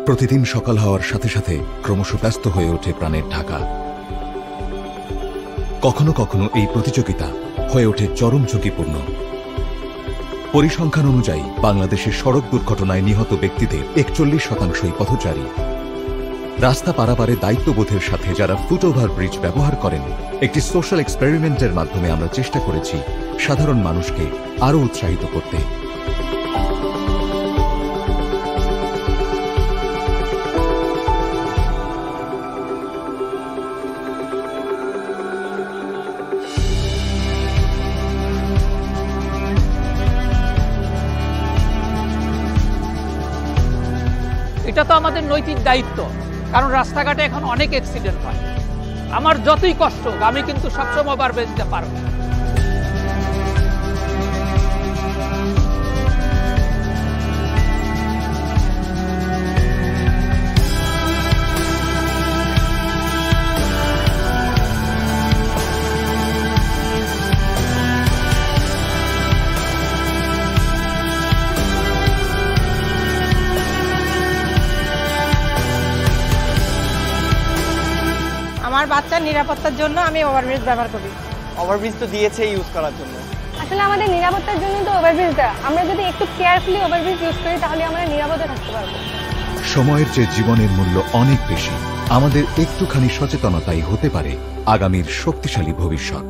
প্রতিদিন সকাল হওয়ার সাথে সাথে ক্রমশ ব্যস্ত হয়ে ওঠে প্রাণের ঢাকা। কখনো কখনো এই প্রতিযোগিতা হয়ে ওঠে চরম ঝুঁকিপূর্ণ। পরিসংখ্যান অনুযায়ী বাংলাদেশের সড়ক দুর্ঘটনায় নিহত ব্যক্তিদের ৪১% পথচারী। রাস্তা পারাপারে দায়িত্ববোধের সাথে যারা ফুটওভার ব্রিজ ব্যবহার করেন, একটি সোশ্যাল এক্সপেরিমেন্টের মাধ্যমে আমরা চেষ্টা করেছি সাধারণ মানুষকে আরও উৎসাহিত করতে। এটা তো আমাদের নৈতিক দায়িত্ব, কারণ রাস্তাঘাটে এখন অনেক অ্যাক্সিডেন্ট হয়। আমার যতই কষ্ট হোক, আমি কিন্তু সবসময় ওভারব্রিজ দিতে পারবো। আমার বাচ্চার নিরাপত্তার জন্য আমি ওভারব্রিজ ব্যবহার করি। ওভারব্রিজ তো দিয়েছে ইউজ করার জন্য। আসলে আমাদের নিরাপত্তার জন্য তো ওভারব্রিজটা, আমরা যদি একটু কেয়ারফুলি ওভারব্রিজ ইউজ করি তাহলে আমরা নিরাপদে থাকতে পারবো। সময়ের চেয়ে জীবনের মূল্য অনেক বেশি। আমাদের একটুখানি সচেতনতাই হতে পারে আগামীর শক্তিশালী ভবিষ্যৎ।